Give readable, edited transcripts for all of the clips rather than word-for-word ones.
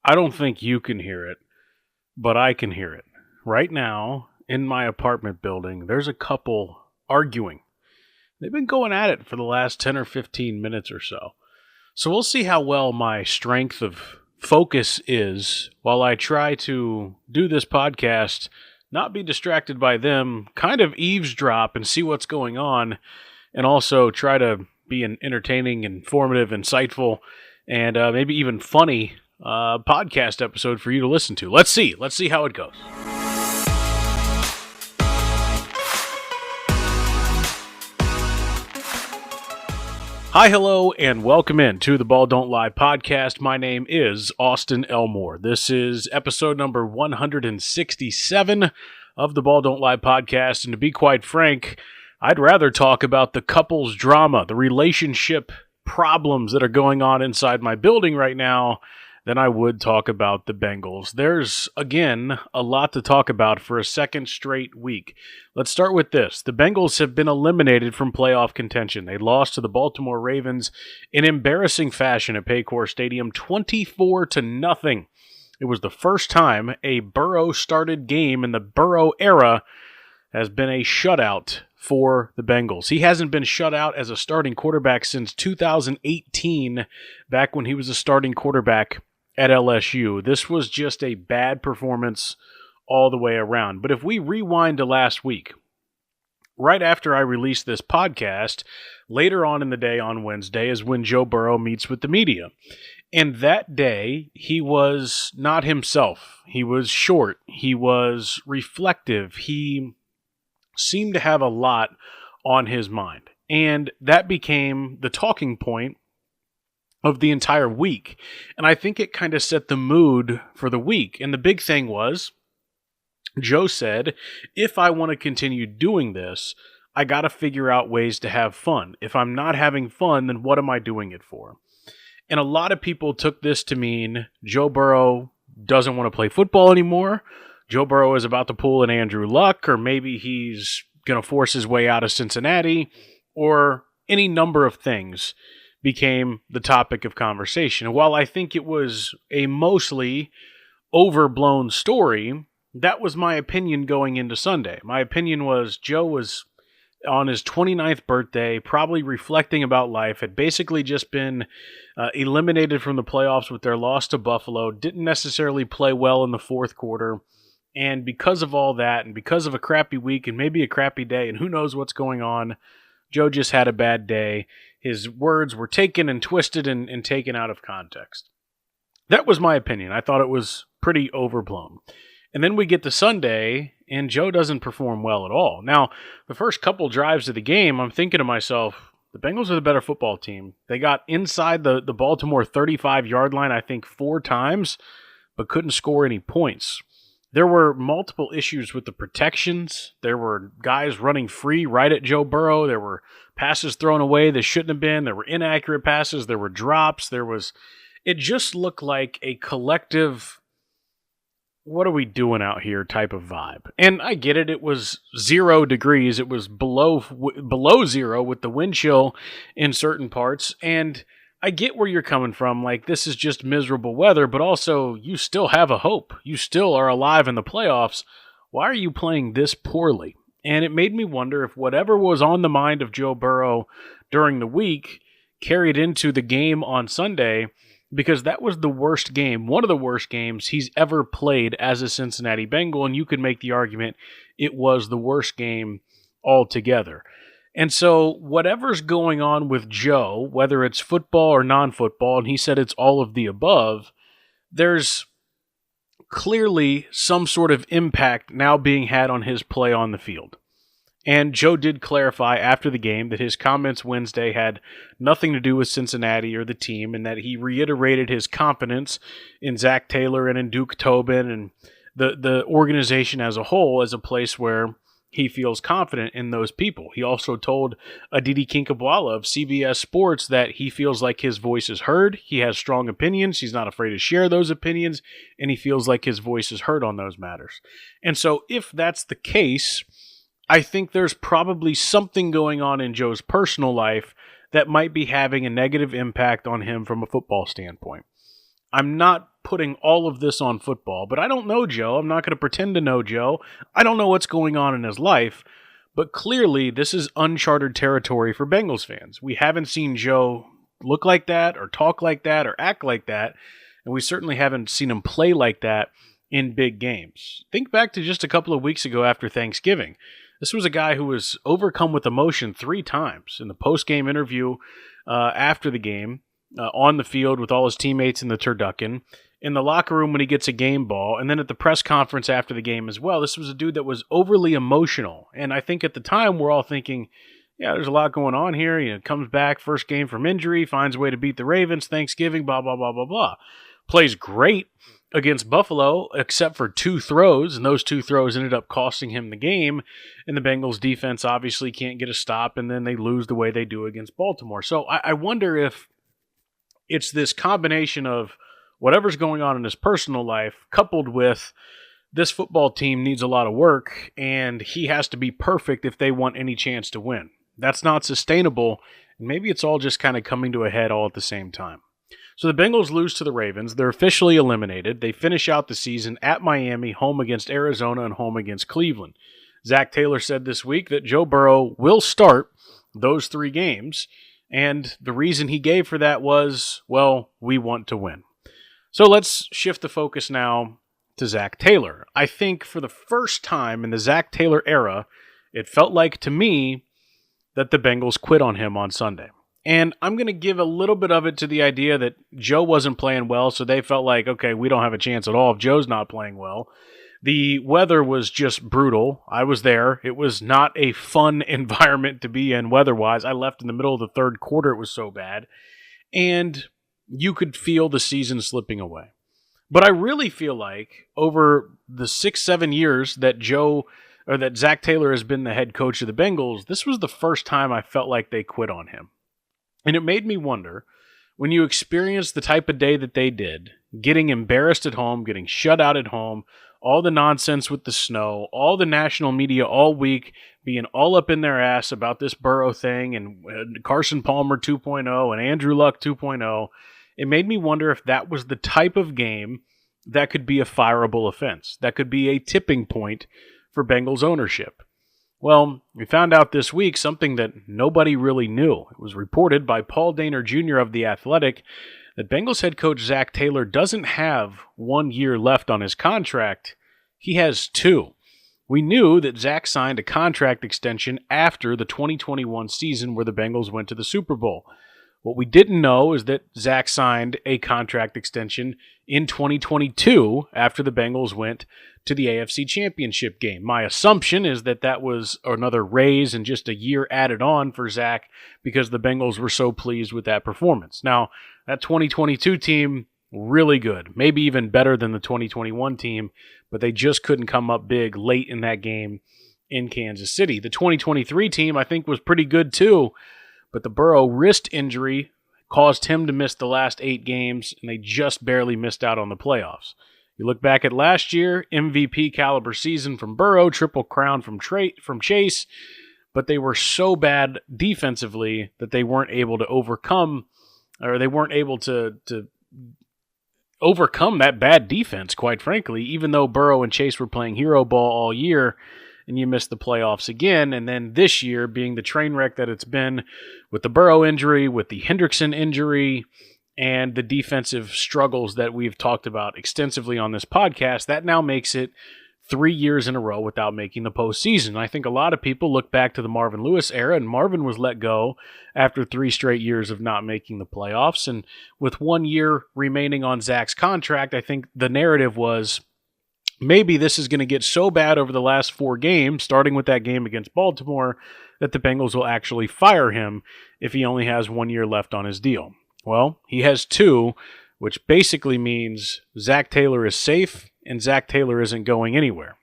I don't think you can hear it, but I can hear it. Right now, in my apartment building, there's a couple arguing. They've been going at it for the last 10 or 15 minutes or so. So we'll see how well my strength of focus is while I try to do this podcast, not be distracted by them, kind of eavesdrop and see what's going on, and also try to be an entertaining, informative, insightful, and maybe even funny podcast episode for you to listen to. Let's see how it goes. Hi, hello, and welcome in to the Ball Don't Lie podcast. My name is Austin Elmore. This is episode number 167 of the Ball Don't Lie podcast, and to be quite frank, I'd rather talk about the couples drama, the relationship problems that are going on inside my building right now than I would talk about the Bengals. There's, again, a lot to talk about for a second straight week. Let's start with this. The Bengals have been eliminated from playoff contention. They lost to the Baltimore Ravens in embarrassing fashion at Paycor Stadium, 24-0. It was the first time a Burrow-started game in the Burrow era has been a shutout for the Bengals. He hasn't been shut out as a starting quarterback since 2018, back when he was a starting quarterback at LSU. This was just a bad performance all the way around. But if we rewind to last week, right after I released this podcast, later on in the day on Wednesday is when Joe Burrow meets with the media. And that day, he was not himself. He was short. He was reflective. He seemed to have a lot on his mind. And that became the talking point of the entire week. And I think it kind of set the mood for the week. And the big thing was, Joe said, if I want to continue doing this, I got to figure out ways to have fun. If I'm not having fun, then what am I doing it for? And a lot of people took this to mean Joe Burrow doesn't want to play football anymore. Joe Burrow is about to pull an Andrew Luck, or maybe he's going to force his way out of Cincinnati, or any number of things became the topic of conversation. And while I think it was a mostly overblown story, that was my opinion going into Sunday. My opinion was Joe was on his 29th birthday, probably reflecting about life, had basically just been eliminated from the playoffs with their loss to Buffalo, didn't necessarily play well in the fourth quarter, and because of all that, and because of a crappy week and maybe a crappy day, and who knows what's going on, Joe just had a bad day. His words were taken and twisted and taken out of context. That was my opinion. I thought it was pretty overblown. And then we get to Sunday, and Joe doesn't perform well at all. Now, the first couple drives of the game, I'm thinking to myself, the Bengals are the better football team. They got inside the Baltimore 35-yard line, I think, 4 times, but couldn't score any points. There were multiple issues with the protections. There were guys running free right at Joe Burrow. There were passes thrown away that shouldn't have been. There were inaccurate passes. There were drops. It just looked like a collective, what are we doing out here type of vibe. And I get it. It was 0 degrees. It was below 0 with the wind chill in certain parts. And I get where you're coming from. Like, this is just miserable weather, but also you still have a hope. You still are alive in the playoffs. Why are you playing this poorly? And it made me wonder if whatever was on the mind of Joe Burrow during the week carried into the game on Sunday, because that was the worst game, one of the worst games he's ever played as a Cincinnati Bengal, and you could make the argument it was the worst game altogether. And so whatever's going on with Joe, whether it's football or non-football, and he said it's all of the above, there's clearly some sort of impact now being had on his play on the field. And Joe did clarify after the game that his comments Wednesday had nothing to do with Cincinnati or the team, and that he reiterated his confidence in Zach Taylor and in Duke Tobin and the organization as a whole as a place where he feels confident in those people. He also told Aditi Kinkhabwala of CBS Sports that he feels like his voice is heard. He has strong opinions. He's not afraid to share those opinions, and he feels like his voice is heard on those matters. And so if that's the case, I think there's probably something going on in Joe's personal life that might be having a negative impact on him from a football standpoint. I'm not putting all of this on football, but I don't know Joe. I'm not going to pretend to know Joe. I don't know what's going on in his life, but clearly this is uncharted territory for Bengals fans. We haven't seen Joe look like that or talk like that or act like that, and we certainly haven't seen him play like that in big games. Think back to just a couple of weeks ago after Thanksgiving. This was a guy who was overcome with emotion 3 times in the post-game interview after the game, on the field with all his teammates in the turducken, in the locker room when he gets a game ball, and then at the press conference after the game as well. This was a dude that was overly emotional, and I think at the time we're all thinking, yeah, there's a lot going on here. You know, comes back, first game from injury, finds a way to beat the Ravens, Thanksgiving, blah, blah, blah, blah, blah. Plays great against Buffalo, except for 2 throws, and those 2 throws ended up costing him the game, and the Bengals defense obviously can't get a stop, and then they lose the way they do against Baltimore. So I wonder if it's this combination of whatever's going on in his personal life, coupled with this football team needs a lot of work, and he has to be perfect if they want any chance to win. That's not sustainable, and maybe it's all just kind of coming to a head all at the same time. So the Bengals lose to the Ravens. They're officially eliminated. They finish out the season at Miami, home against Arizona, and home against Cleveland. Zach Taylor said this week that Joe Burrow will start those 3 games, and the reason he gave for that was, well, we want to win. So let's shift the focus now to Zach Taylor. I think for the first time in the Zach Taylor era, it felt like to me that the Bengals quit on him on Sunday. And I'm going to give a little bit of it to the idea that Joe wasn't playing well, so they felt like, okay, we don't have a chance at all if Joe's not playing well. The weather was just brutal. I was there. It was not a fun environment to be in weather-wise. I left in the middle of the third quarter. It was so bad. And you could feel the season slipping away. But I really feel like over the 6-7 years that Zach Taylor has been the head coach of the Bengals, this was the first time I felt like they quit on him. And it made me wonder, when you experience the type of day that they did, getting embarrassed at home, getting shut out at home, all the nonsense with the snow, all the national media all week being all up in their ass about this Burrow thing and Carson Palmer 2.0 and Andrew Luck 2.0, it made me wonder if that was the type of game that could be a fireable offense, that could be a tipping point for Bengals ownership. Well, we found out this week something that nobody really knew. It was reported by Paul Dehner Jr. of The Athletic that Bengals head coach Zach Taylor doesn't have 1 year left on his contract. He has 2. We knew that Zach signed a contract extension after the 2021 season where the Bengals went to the Super Bowl. What we didn't know is that Zach signed a contract extension in 2022 after the Bengals went to the AFC Championship game. My assumption is that that was another raise and just a year added on for Zach because the Bengals were so pleased with that performance. Now, that 2022 team, really good, maybe even better than the 2021 team, but they just couldn't come up big late in that game in Kansas City. The 2023 team, I think, was pretty good too, but the Burrow wrist injury caused him to miss the last 8 games, and they just barely missed out on the playoffs. You look back at last year, MVP caliber season from Burrow, triple crown from Chase, but they were so bad defensively that they weren't able to overcome that bad defense, quite frankly, even though Burrow and Chase were playing hero ball all year, and you missed the playoffs again. And then this year, being the train wreck that it's been with the Burrow injury, with the Hendrickson injury, and the defensive struggles that we've talked about extensively on this podcast, that now makes it 3 years in a row without making the postseason. I think a lot of people look back to the Marvin Lewis era, and Marvin was let go after 3 straight years of not making the playoffs. And with 1 year remaining on Zach's contract, I think the narrative was maybe this is going to get so bad over the last 4 games, starting with that game against Baltimore, that the Bengals will actually fire him if he only has 1 year left on his deal. Well, he has 2, which basically means Zach Taylor is safe and Zach Taylor isn't going anywhere.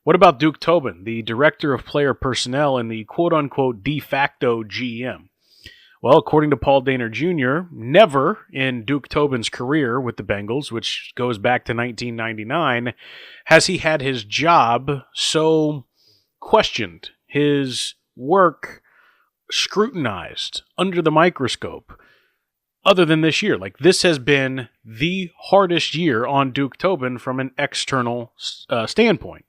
What about Duke Tobin, the director of player personnel and the quote-unquote de facto GM? Well, according to Paul Dehner Jr., never in Duke Tobin's career with the Bengals, which goes back to 1999, has he had his job so questioned, his work scrutinized under the microscope. other than this year. Like, this has been the hardest year on Duke Tobin from an external standpoint.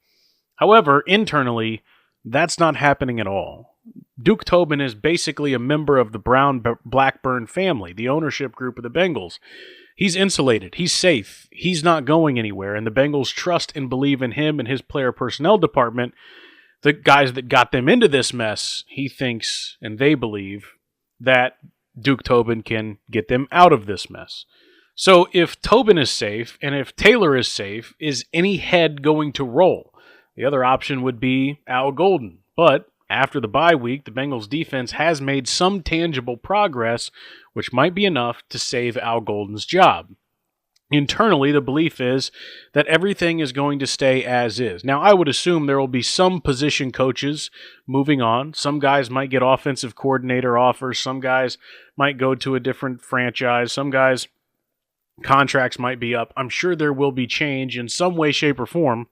However, internally, that's not happening at all. Duke Tobin is basically a member of the Brown-Blackburn family, the ownership group of the Bengals. He's insulated. He's safe. He's not going anywhere, and the Bengals trust and believe in him and his player personnel department, the guys that got them into this mess. He thinks, and they believe, that Duke Tobin can get them out of this mess. So if Tobin is safe, and if Taylor is safe, is any head going to roll? The other option would be Al Golden, but after the bye week, the Bengals defense has made some tangible progress, which might be enough to save Al Golden's job. Internally, the belief is that everything is going to stay as is. Now, I would assume there will be some position coaches moving on. Some guys might get offensive coordinator offers. Some guys might go to a different franchise. Some guys' contracts might be up. I'm sure there will be change in some way, shape, or form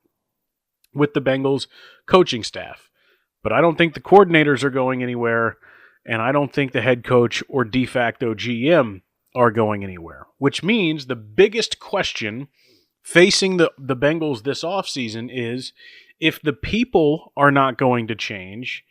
with the Bengals coaching staff. But I don't think the coordinators are going anywhere, and I don't think the head coach or de facto GM are going anywhere, which means the biggest question facing the Bengals this offseason is, if the people are not going to change,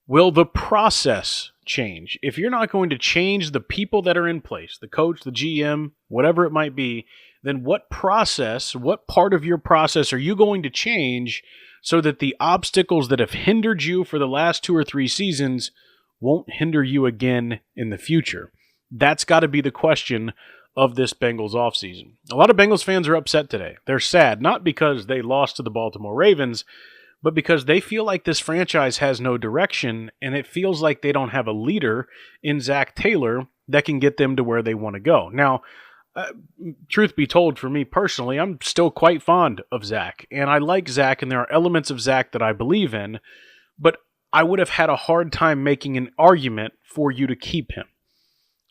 will the process change? If you're not going to change the people that are in place, the coach, the GM, whatever it might be, then what process, what part of your process are you going to change so that the obstacles that have hindered you for the last 2 or 3 seasons won't hinder you again in the future? That's got to be the question of this Bengals offseason. A lot of Bengals fans are upset today. They're sad, not because they lost to the Baltimore Ravens, but because they feel like this franchise has no direction, and it feels like they don't have a leader in Zach Taylor that can get them to where they want to go. Now, truth be told, for me personally, I'm still quite fond of Zach, and I like Zach, and there are elements of Zach that I believe in, but I would have had a hard time making an argument for you to keep him.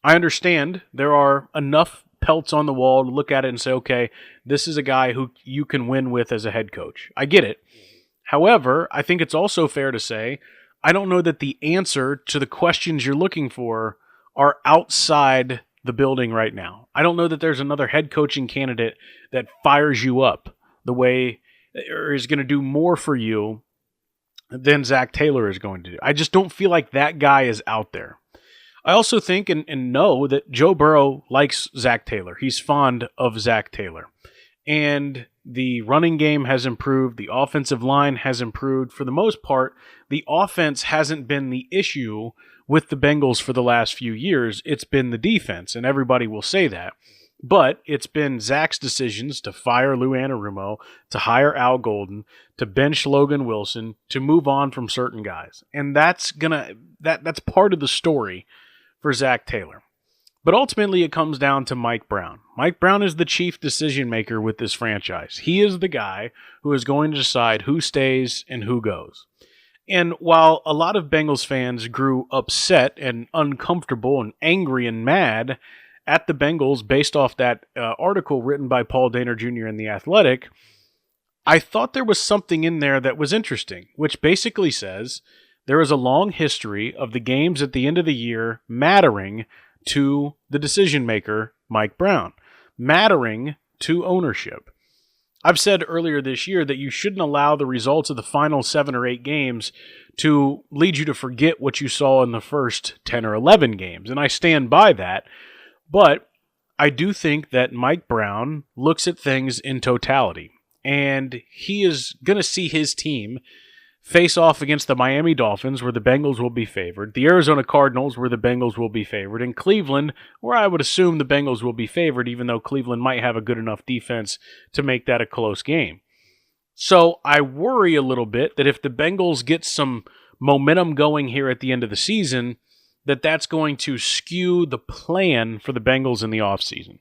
I understand there are enough pelts on the wall to look at it and say, okay, this is a guy who you can win with as a head coach. I get it. However, I think it's also fair to say, I don't know that the answer to the questions you're looking for are outside the building right now. I don't know that there's another head coaching candidate that fires you up the way, or is going to do more for you than Zach Taylor is going to do. I just don't feel like that guy is out there. I also think and know that Joe Burrow likes Zach Taylor. He's fond of Zach Taylor. And the running game has improved. The offensive line has improved. For the most part, the offense hasn't been the issue with the Bengals for the last few years. It's been the defense, and everybody will say that. But it's been Zach's decisions to fire Lou Anarumo, to hire Al Golden, to bench Logan Wilson, to move on from certain guys. And that's part of the story for Zach Taylor. But ultimately, it comes down to Mike Brown. Mike Brown is the chief decision maker with this franchise. He is the guy who is going to decide who stays and who goes. And while a lot of Bengals fans grew upset and uncomfortable and angry and mad at the Bengals based off that article written by Paul Dehner Jr. in The Athletic, I thought there was something in there that was interesting, which basically says there is a long history of the games at the end of the year mattering to the decision maker, Mike Brown, mattering to ownership. I've said earlier this year that you shouldn't allow the results of the final 7 or 8 games to lead you to forget what you saw in the first 10 or 11 games, and I stand by that. But I do think that Mike Brown looks at things in totality, and he is going to see his team face off against the Miami Dolphins, where the Bengals will be favored, the Arizona Cardinals, where the Bengals will be favored, and Cleveland, where I would assume the Bengals will be favored, even though Cleveland might have a good enough defense to make that a close game. So I worry a little bit that if the Bengals get some momentum going here at the end of the season, that's going to skew the plan for the Bengals in the offseason.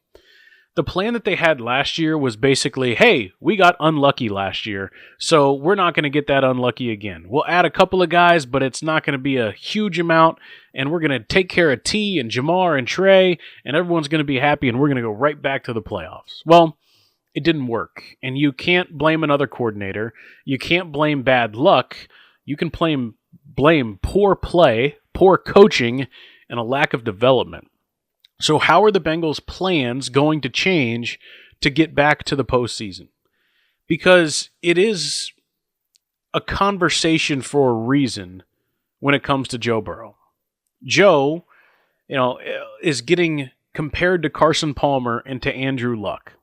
The plan that they had last year was basically, hey, we got unlucky last year, so we're not going to get that unlucky again. We'll add a couple of guys, but it's not going to be a huge amount, and we're going to take care of T and Jamar and Trey, and everyone's going to be happy, and we're going to go right back to the playoffs. Well, it didn't work, and you can't blame another coordinator. You can't blame bad luck. You can blame poor play, poor coaching, and a lack of development. So how are the Bengals' plans going to change to get back to the postseason? Because it is a conversation for a reason when it comes to Joe Burrow. Joe, is getting compared to Carson Palmer and to Andrew Luck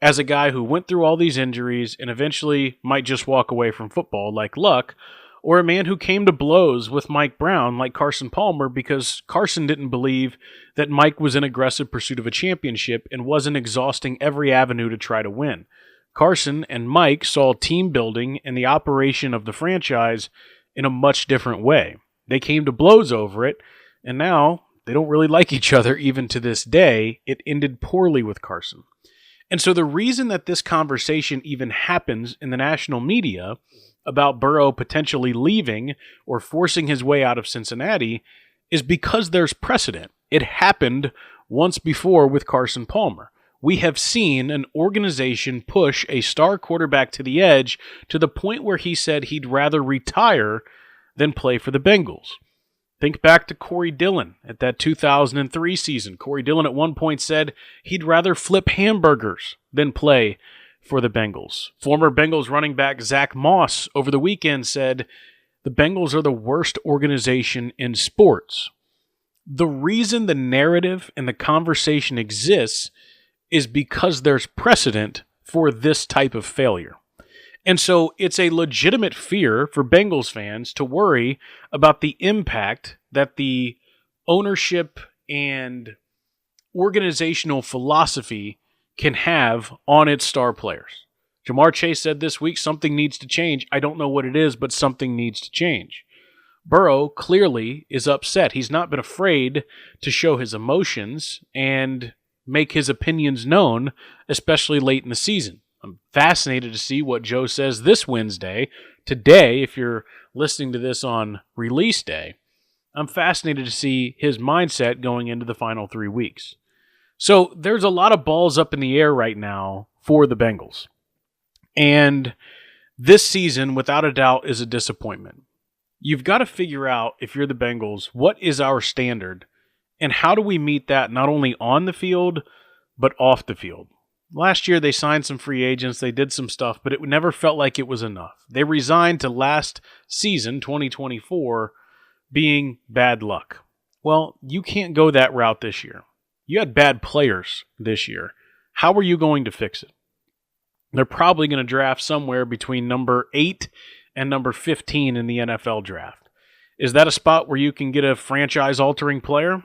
as a guy who went through all these injuries and eventually might just walk away from football like Luck, or a man who came to blows with Mike Brown like Carson Palmer because Carson didn't believe that Mike was in aggressive pursuit of a championship and wasn't exhausting every avenue to try to win. Carson and Mike saw team building and the operation of the franchise in a much different way. They came to blows over it, and now they don't really like each other even to this day. It ended poorly with Carson. And so the reason that this conversation even happens in the national media about Burrow potentially leaving or forcing his way out of Cincinnati is because there's precedent. It happened once before with Carson Palmer. We have seen an organization push a star quarterback to the edge to the point where he said he'd rather retire than play for the Bengals. Think back to Corey Dillon at that 2003 season. Corey Dillon at one point said he'd rather flip hamburgers than play for the Bengals. Former Bengals running back Zach Moss over the weekend said the Bengals are the worst organization in sports. The reason the narrative and the conversation exists is because there's precedent for this type of failure. And so it's a legitimate fear for Bengals fans to worry about the impact that the ownership and organizational philosophy can have on its star players. Jamar Chase said this week, something needs to change. I don't know what it is, but something needs to change. Burrow clearly is upset. He's not been afraid to show his emotions and make his opinions known, especially late in the season. I'm fascinated to see what Joe says this Wednesday. Today, if you're listening to this on release day, I'm fascinated to see his mindset going into the final 3 weeks. So there's a lot of balls up in the air right now for the Bengals. And this season, without a doubt, is a disappointment. You've got to figure out, if you're the Bengals, what is our standard and how do we meet that not only on the field, but off the field. Last year, they signed some free agents, they did some stuff, but it never felt like it was enough. They resigned to last season, 2024, being bad luck. Well, you can't go that route this year. You had bad players this year. How are you going to fix it? They're probably going to draft somewhere between number 8 and number 15 in the NFL draft. Is that a spot where you can get a franchise-altering player?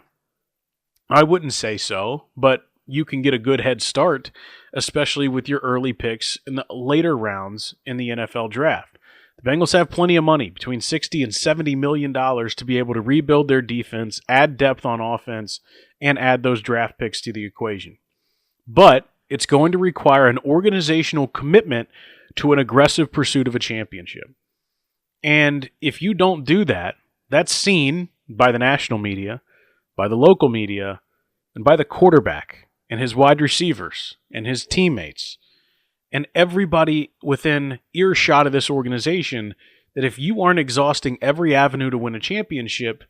I wouldn't say so, but you can get a good head start, especially with your early picks in the later rounds in the NFL draft. The Bengals have plenty of money, between $60 and $70 million, to be able to rebuild their defense, add depth on offense, and add those draft picks to the equation. But it's going to require an organizational commitment to an aggressive pursuit of a championship. And if you don't do that, that's seen by the national media, by the local media, and by the quarterback and his wide receivers and his teammates and everybody within earshot of this organization, that if you aren't exhausting every avenue to win a championship,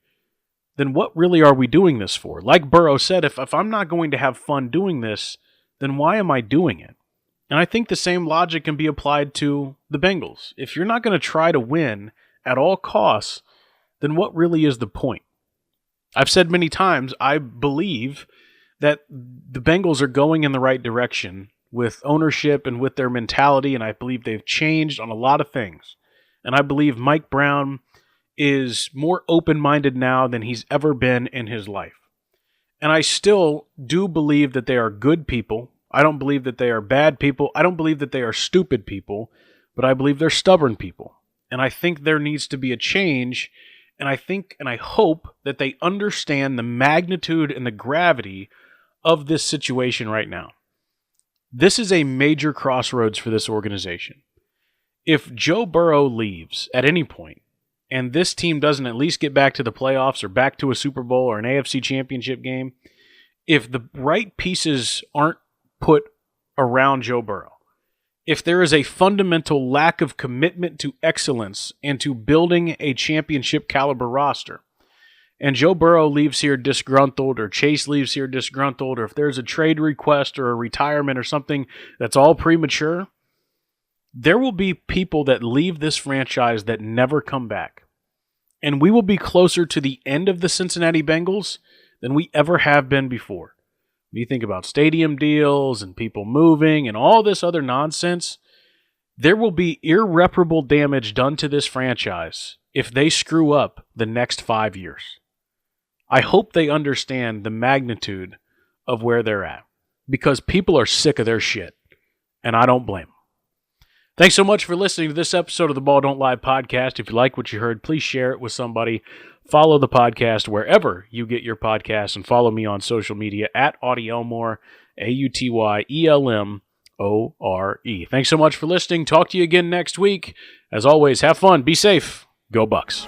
then what really are we doing this for? Like Burrow said, if I'm not going to have fun doing this, then why am I doing it? And I think the same logic can be applied to the Bengals. If you're not going to try to win at all costs, then what really is the point? I've said many times, I believe that the Bengals are going in the right direction with ownership and with their mentality, and I believe they've changed on a lot of things. And I believe Mike Brown is more open-minded now than he's ever been in his life. And I still do believe that they are good people. I don't believe that they are bad people. I don't believe that they are stupid people, but I believe they're stubborn people. And I think there needs to be a change, and I think and I hope that they understand the magnitude and the gravity of this situation right now. This is a major crossroads for this organization. If Joe Burrow leaves at any point, and this team doesn't at least get back to the playoffs or back to a Super Bowl or an AFC championship game, if the right pieces aren't put around Joe Burrow, if there is a fundamental lack of commitment to excellence and to building a championship caliber roster, and Joe Burrow leaves here disgruntled, or Chase leaves here disgruntled, or if there's a trade request or a retirement or something that's all premature, there will be people that leave this franchise that never come back. And we will be closer to the end of the Cincinnati Bengals than we ever have been before. When you think about stadium deals and people moving and all this other nonsense, there will be irreparable damage done to this franchise if they screw up the next 5 years. I hope they understand the magnitude of where they're at, because people are sick of their shit, and I don't blame them. Thanks so much for listening to this episode of the Ball Don't Lie podcast. If you like what you heard, please share it with somebody. Follow the podcast wherever you get your podcasts, and follow me on social media at Auty Elmore, AutyElmore. Thanks so much for listening. Talk to you again next week. As always, have fun, be safe, go Bucks.